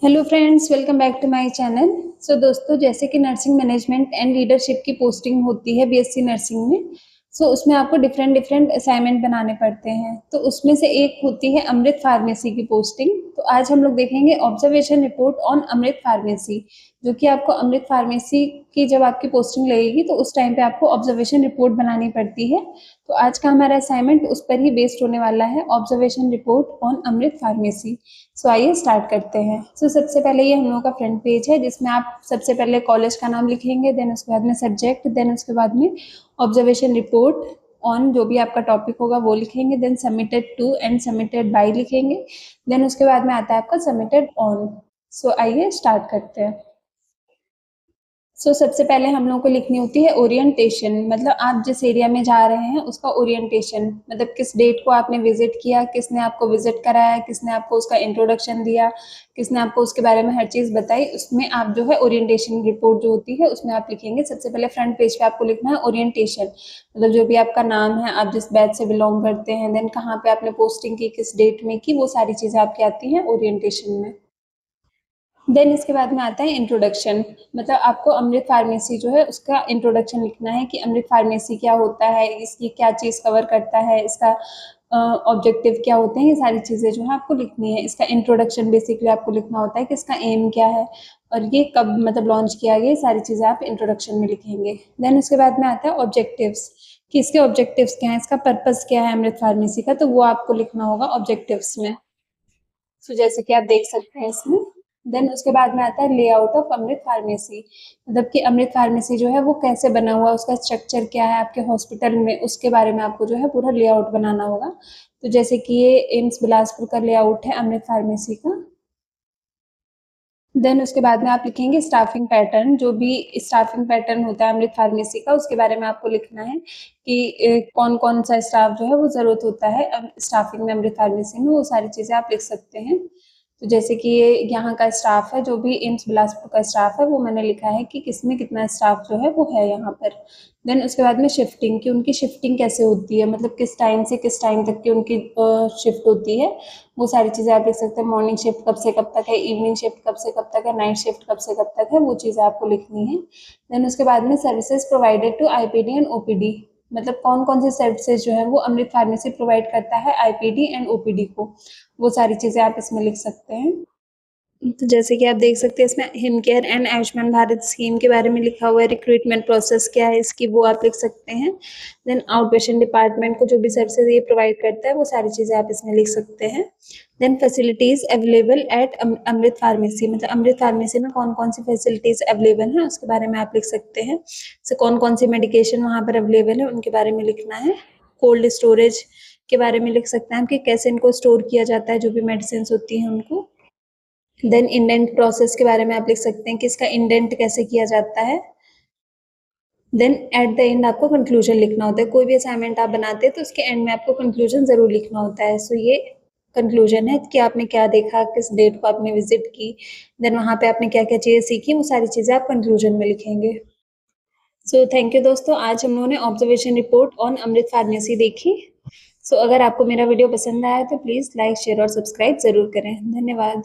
Hello friends, welcome back to my channel. So दोस्तों, जैसे कि नर्सिंग मैनेजमेंट एंड लीडरशिप की पोस्टिंग होती है बीएससी नर्सिंग में। उसमें आपको डिफरेंट डिफरेंट असाइनमेंट बनाने पड़ते हैं। तो उसमें से एक होती है अमृत फार्मेसी की पोस्टिंग। तो आज हम लोग देखेंगे observation report on Amrit pharmacy, जो कि आपको अमृत फार्मेसी की जब आपकी पोस्टिंग लगेगी तो उस टाइम पे आपको ऑब्जर्वेशन रिपोर्ट बनानी पड़ती है। तो आज का हमारा असाइनमेंट उस पर ही बेस्ड होने वाला है, observation report on Amrit pharmacy. आइए स्टार्ट करते हैं। सबसे पहले ये हम लोगों का फ्रंट पेज है, जिसमें आप सबसे पहले कॉलेज का नाम लिखेंगे, देन उसके बाद में सब्जेक्ट, देन उसके बाद में ऑब्जर्वेशन रिपोर्ट ऑन जो भी आपका टॉपिक होगा वो लिखेंगे, then submitted to and submitted by लिखेंगे, देन उसके बाद में आता है आपका सबमिटेड ऑन। आइए स्टार्ट करते हैं। सबसे पहले हम लोगों को लिखनी होती है ओरिएंटेशन, मतलब आप जिस एरिया में जा रहे हैं उसका ओरिएंटेशन, मतलब किस डेट को आपने विजिट किया, किसने आपको विजिट कराया, किसने आपको उसका इंट्रोडक्शन दिया, किसने आपको उसके बारे में हर चीज़ बताई। उसमें आप जो है ओरिएंटेशन रिपोर्ट जो होती है उसमें आप लिखेंगे। सबसे पहले फ्रंट पेज पे आपको लिखना है ओरिएंटेशन, मतलब जो भी आपका नाम है, आप जिस बैच से बिलोंग करते हैं, देन कहाँ पे आपने पोस्टिंग की, किस डेट में की, वो सारी चीज़ें आपकी आती हैं ओरिएंटेशन में। देन इसके बाद में आता है इंट्रोडक्शन, मतलब आपको अमृत फार्मेसी जो है उसका इंट्रोडक्शन लिखना है कि अमृत फार्मेसी क्या होता है, इसकी क्या चीज़ कवर करता है, इसका ऑब्जेक्टिव क्या होते हैं, ये सारी चीज़ें जो है आपको लिखनी है। इसका इंट्रोडक्शन बेसिकली आपको लिखना होता है कि इसका एम क्या है और ये कब मतलब लॉन्च किया गया, ये सारी चीज़ें आप इंट्रोडक्शन में लिखेंगे। देन उसके बाद में आता है ऑब्जेक्टिव्स, कि इसके ऑब्जेक्टिव्स क्या हैं, इसका पर्पज़ क्या है अमृत फार्मेसी का, तो वो आपको लिखना होगा ऑब्जेक्टिव्स में। जैसे कि आप देख सकते हैं इसमें। देन उसके बाद में आता है लेआउट ऑफ अमृत फार्मेसी, मतलब कि अमृत फार्मेसी जो है वो कैसे बना हुआ, उसका स्ट्रक्चर क्या है आपके हॉस्पिटल में, उसके बारे में आपको जो है पूरा लेआउट बनाना होगा। तो जैसे कि ये एम्स बिलासपुर का लेआउट है अमृत फार्मेसी का। देन उसके बाद में आप लिखेंगे स्टाफिंग पैटर्न, जो भी स्टाफिंग पैटर्न होता है अमृत फार्मेसी का उसके बारे में आपको लिखना है कि कौन कौन सा स्टाफ जो है वो ज़रूरत होता है स्टाफिंग में अमृत फार्मेसी में, वो सारी चीज़ें आप लिख सकते हैं। तो जैसे कि ये यहाँ का स्टाफ है, जो भी एम्स बिलासपुर का स्टाफ है वो मैंने लिखा है कि किसमें कितना स्टाफ जो है वो है यहाँ पर। देन उसके बाद में शिफ्टिंग, कि उनकी शिफ्टिंग कैसे होती है, मतलब किस टाइम से किस टाइम तक की उनकी शिफ्ट होती है, वो सारी चीज़ें आप लिख सकते हैं। मॉर्निंग शिफ्ट कब से कब तक है, इवनिंग शिफ्ट कब से कब तक है, नाइट शिफ्ट कब से कब तक है, वो चीज़ें आपको लिखनी है। देन उसके बाद में services provided to IPD and OPD, मतलब कौन कौन से सर्विसेज जो है वो अमृत फार्मेसी प्रोवाइड करता है आईपीडी एंड ओपीडी को, वो सारी चीज़ें आप इसमें लिख सकते हैं। तो जैसे कि आप देख सकते हैं इसमें him care and Ayushman Bharat scheme के बारे में लिखा हुआ है, रिक्रूटमेंट प्रोसेस क्या है इसकी वो आप लिख सकते हैं। देन आउट पेशेंट डिपार्टमेंट को जो भी सर्विसेज ये प्रोवाइड करता है वो सारी चीज़ें आप इसमें लिख सकते हैं। Then facilities available at Amrit pharmacy, मतलब अमृत फार्मेसी में कौन कौन सी फैसिलिटीज़ अवेलेबल हैं उसके बारे में आप लिख सकते हैं। जैसे कौन कौन सी मेडिकेशन वहाँ पर अवेलेबल है उनके बारे में लिखना है। कोल्ड स्टोरेज के बारे में लिख सकते हैं कि कैसे इनको स्टोर किया जाता है, जो भी मेडिसिन होती हैं उनको। देन इंडेंट प्रोसेस के बारे में आप लिख सकते हैं कि इसका इंडेंट कैसे किया जाता है। देन एट द एंड आपको कंक्लूजन लिखना होता है। कोई भी असाइनमेंट आप बनाते हैं तो उसके एंड में आपको कंक्लूजन ज़रूर लिखना होता है। ये कंक्लूजन है कि आपने क्या देखा, किस डेट को आपने विजिट की, देन वहाँ पे आपने क्या क्या चीज़ें सीखी, वो सारी चीज़ें आप कंक्लूजन में लिखेंगे। थैंक यू दोस्तों, आज हम लोगों ने observation report on Amrit pharmacy देखी। अगर आपको मेरा वीडियो पसंद आया तो प्लीज़ लाइक शेयर और सब्सक्राइब ज़रूर करें। धन्यवाद।